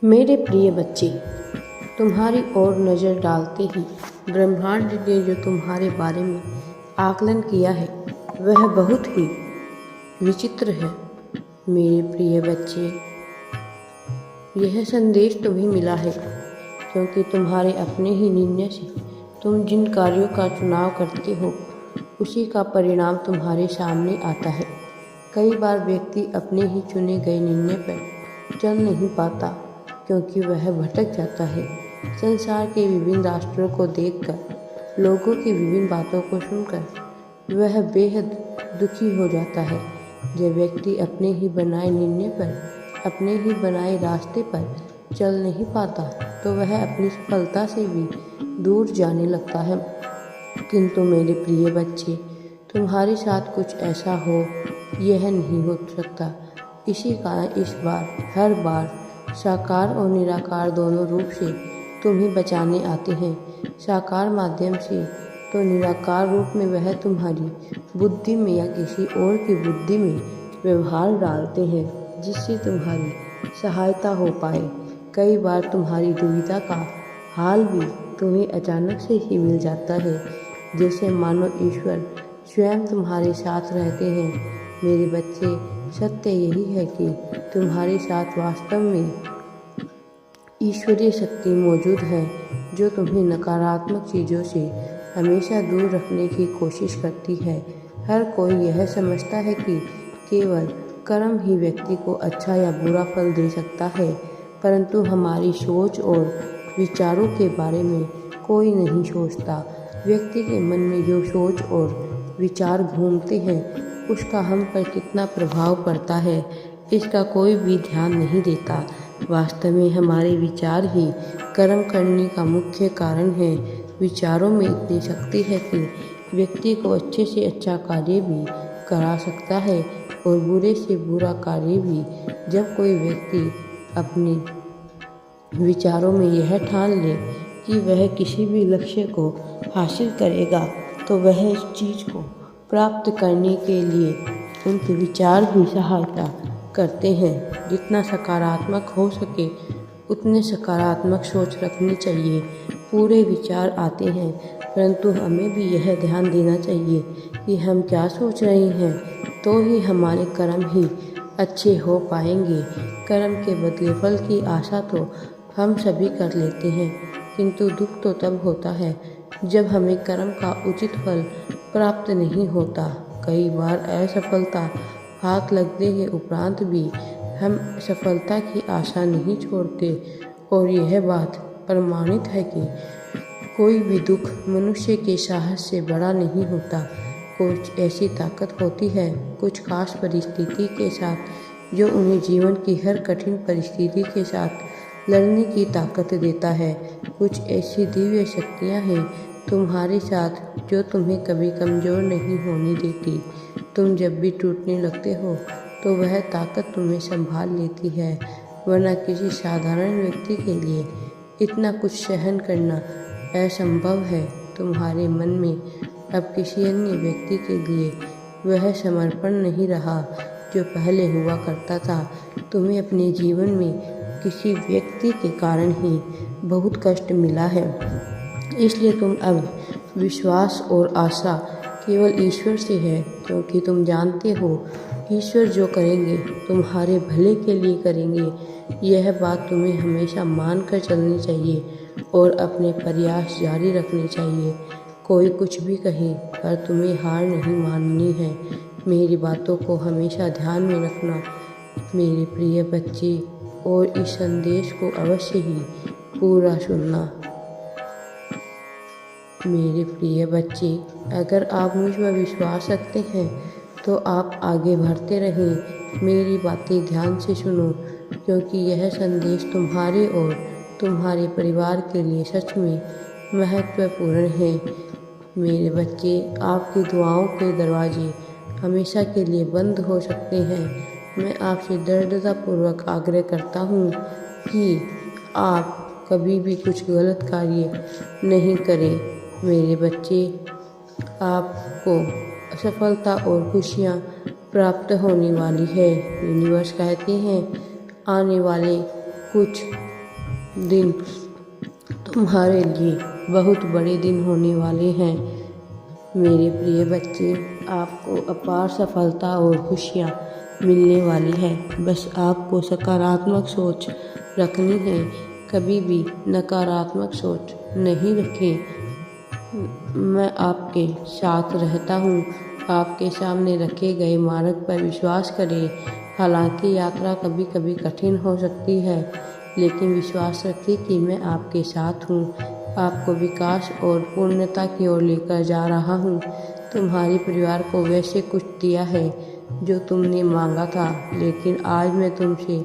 मेरे प्रिय बच्चे, तुम्हारी ओर नज़र डालते ही ब्रह्मांड ने जो तुम्हारे बारे में आकलन किया है वह बहुत ही विचित्र है। मेरे प्रिय बच्चे, यह संदेश तुम्हें मिला है क्योंकि तुम्हारे अपने ही निर्णय से तुम जिन कार्यों का चुनाव करते हो उसी का परिणाम तुम्हारे सामने आता है। कई बार व्यक्ति अपने ही चुने गए निर्णय पर चल नहीं पाता क्योंकि वह भटक जाता है। संसार के विभिन्न राष्ट्रों को देखकर, लोगों की विभिन्न बातों को सुनकर वह बेहद दुखी हो जाता है। जब व्यक्ति अपने ही बनाए निर्णय पर, अपने ही बनाए रास्ते पर चल नहीं पाता तो वह अपनी सफलता से भी दूर जाने लगता है। किंतु मेरे प्रिय बच्चे, तुम्हारे साथ कुछ ऐसा हो यह नहीं हो सकता। इसी कारण इस बार हर बार साकार और निराकार दोनों रूप से तुम्हें बचाने आते हैं। साकार माध्यम से तो निराकार रूप में वह तुम्हारी बुद्धि में या किसी और की बुद्धि में व्यवहार डालते हैं जिससे तुम्हारी सहायता हो पाए। कई बार तुम्हारी दुविधा का हाल भी तुम्हें अचानक से ही मिल जाता है, जैसे मानो ईश्वर स्वयं तुम्हारे साथ रहते हैं। मेरे बच्चे, सत्य यही है कि तुम्हारे साथ वास्तव में ईश्वरीय शक्ति मौजूद है जो तुम्हें नकारात्मक चीज़ों से हमेशा दूर रखने की कोशिश करती है। हर कोई यह समझता है कि केवल कर्म ही व्यक्ति को अच्छा या बुरा फल दे सकता है, परंतु हमारी सोच और विचारों के बारे में कोई नहीं सोचता। व्यक्ति के मन में जो सोच और विचार घूमते हैं उसका हम पर कितना प्रभाव पड़ता है इसका कोई भी ध्यान नहीं देता। वास्तव में हमारे विचार ही कर्म करने का मुख्य कारण है। विचारों में इतनी शक्ति है कि व्यक्ति को अच्छे से अच्छा कार्य भी करा सकता है और बुरे से बुरा कार्य भी। जब कोई व्यक्ति अपने विचारों में यह ठान ले कि वह किसी भी लक्ष्य को हासिल करेगा तो वह इस चीज़ को प्राप्त करने के लिए उनके विचार भी सहायता करते हैं। जितना सकारात्मक हो सके उतने सकारात्मक सोच रखनी चाहिए। पूरे विचार आते हैं, परंतु हमें भी यह ध्यान देना चाहिए कि हम क्या सोच रहे हैं, तो ही हमारे कर्म ही अच्छे हो पाएंगे। कर्म के बदले फल की आशा तो हम सभी कर लेते हैं, किंतु दुख तो तब होता है जब हमें कर्म का उचित फल प्राप्त नहीं होता। कई बार असफलता हाथ लगने के उपरांत भी हम सफलता की आशा नहीं छोड़ते और यह बात प्रमाणित है कि कोई भी दुख मनुष्य के साहस से बड़ा नहीं होता। कुछ ऐसी ताकत होती है कुछ खास परिस्थिति के साथ जो उन्हें जीवन की हर कठिन परिस्थिति के साथ लड़ने की ताकत देता है। कुछ ऐसी दिव्य शक्तियाँ हैं तुम्हारे साथ जो तुम्हें कभी कमज़ोर नहीं होने देती। तुम जब भी टूटने लगते हो तो वह ताकत तुम्हें संभाल लेती है, वरना किसी साधारण व्यक्ति के लिए इतना कुछ सहन करना असंभव है। तुम्हारे मन में अब किसी अन्य व्यक्ति के लिए वह समर्पण नहीं रहा जो पहले हुआ करता था। तुम्हें अपने जीवन में किसी व्यक्ति के कारण ही बहुत कष्ट मिला है, इसलिए तुम अब विश्वास और आशा केवल ईश्वर से है, क्योंकि तुम जानते हो ईश्वर जो करेंगे तुम्हारे भले के लिए करेंगे। यह बात तुम्हें हमेशा मान कर चलनी चाहिए और अपने प्रयास जारी रखने चाहिए। कोई कुछ भी कहे पर तुम्हें हार नहीं माननी है। मेरी बातों को हमेशा ध्यान में रखना मेरे प्रिय बच्चे, और इस संदेश को अवश्य ही पूरा सुनना। मेरे प्रिय बच्चे, अगर आप मुझ पर विश्वास रखते हैं तो आप आगे बढ़ते रहें। मेरी बातें ध्यान से सुनो, क्योंकि यह संदेश तुम्हारे और तुम्हारे परिवार के लिए सच में महत्वपूर्ण है। मेरे बच्चे, आपकी दुआओं के दरवाजे हमेशा के लिए बंद हो सकते हैं। मैं आपसे दृढ़तापूर्वक आग्रह करता हूँ कि आप कभी भी कुछ गलत कार्य नहीं करें। मेरे बच्चे, आपको सफलता और खुशियाँ प्राप्त होने वाली है। यूनिवर्स कहते हैं आने वाले कुछ दिन तुम्हारे लिए बहुत बड़े दिन होने वाले हैं। मेरे प्रिय बच्चे, आपको अपार सफलता और खुशियाँ मिलने वाली है। बस आपको सकारात्मक सोच रखनी है, कभी भी नकारात्मक सोच नहीं रखें। मैं आपके साथ रहता हूँ। आपके सामने रखे गए मार्ग पर विश्वास करें। हालांकि यात्रा कभी कभी कठिन हो सकती है, लेकिन विश्वास रखिए कि मैं आपके साथ हूँ। आपको विकास और पूर्णता की ओर लेकर जा रहा हूँ। तुम्हारे परिवार को वैसे कुछ दिया है जो तुमने मांगा था, लेकिन आज मैं तुमसे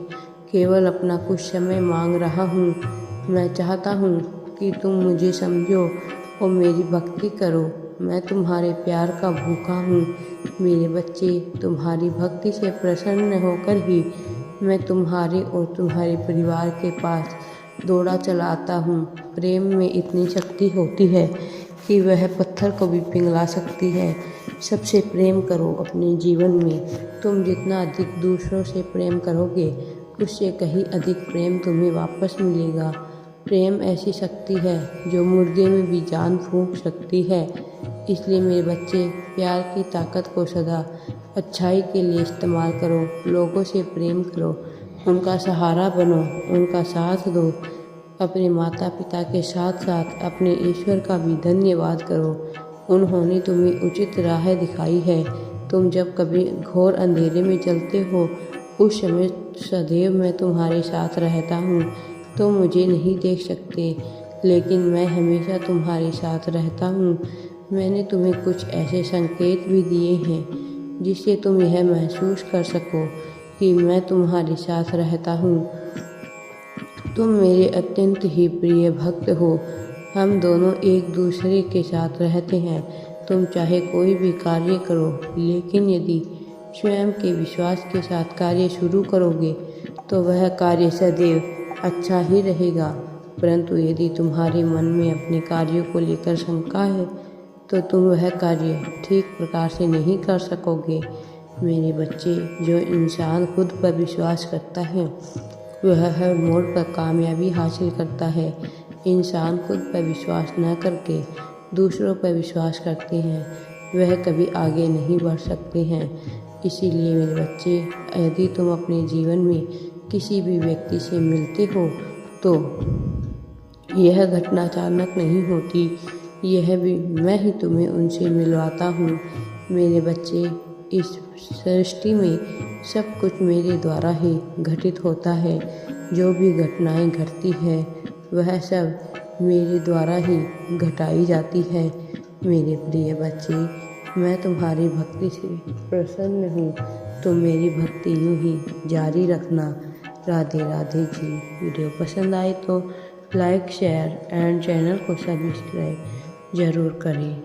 केवल अपना कुछ समय मांग रहा हूँ। मैं चाहता हूँ कि तुम मुझे समझो और मेरी भक्ति करो। मैं तुम्हारे प्यार का भूखा हूँ। मेरे बच्चे, तुम्हारी भक्ति से प्रसन्न होकर ही मैं तुम्हारे और तुम्हारे परिवार के पास दौड़ा चला आता हूँ। प्रेम में इतनी शक्ति होती है कि वह पत्थर को भी पिघला सकती है। सबसे प्रेम करो अपने जीवन में। तुम जितना अधिक दूसरों से प्रेम करोगे, उससे कहीं अधिक प्रेम तुम्हें वापस मिलेगा। प्रेम ऐसी शक्ति है जो मुर्गे में भी जान फूंक सकती है। इसलिए मेरे बच्चे, प्यार की ताकत को सदा अच्छाई के लिए इस्तेमाल करो। लोगों से प्रेम करो, उनका सहारा बनो, उनका साथ दो। अपने माता पिता के साथ साथ अपने ईश्वर का भी धन्यवाद करो। उन्होंने तुम्हें उचित राह दिखाई है। तुम जब कभी घोर अंधेरे में चलते हो, उस समय सदैव मैं तुम्हारे साथ रहता हूँ। तुम मुझे नहीं देख सकते, लेकिन मैं हमेशा तुम्हारे साथ रहता हूँ। मैंने तुम्हें कुछ ऐसे संकेत भी दिए हैं जिससे तुम यह महसूस कर सको कि मैं तुम्हारे साथ रहता हूँ। तुम मेरे अत्यंत ही प्रिय भक्त हो। हम दोनों एक दूसरे के साथ रहते हैं। तुम चाहे कोई भी कार्य करो, लेकिन यदि स्वयं के विश्वास के साथ कार्य शुरू करोगे तो वह कार्य सदैव अच्छा ही रहेगा। परंतु यदि तुम्हारे मन में अपने कार्यों को लेकर शंका है तो तुम वह कार्य ठीक प्रकार से नहीं कर सकोगे। मेरे बच्चे, जो इंसान खुद पर विश्वास करता है वह हर मोड़ पर कामयाबी हासिल करता है। इंसान खुद पर विश्वास न करके दूसरों पर विश्वास करते हैं, वह कभी आगे नहीं बढ़ सकते हैं। इसीलिए मेरे बच्चे, यदि तुम अपने जीवन में किसी भी व्यक्ति से मिलते हो तो यह घटना अचानक नहीं होती। यह भी मैं ही तुम्हें उनसे मिलवाता हूँ। मेरे बच्चे, इस सृष्टि में सब कुछ मेरे द्वारा ही घटित होता है। जो भी घटनाएं घटती है वह सब मेरे द्वारा ही घटाई जाती है। मेरे प्रिय बच्चे, मैं तुम्हारी भक्ति से प्रसन्न हूँ। तुम मेरी भक्ति यूँ ही जारी रखना। राधे राधे जी। वीडियो पसंद आए तो लाइक, शेयर एंड चैनल को सब्सक्राइब ज़रूर करें।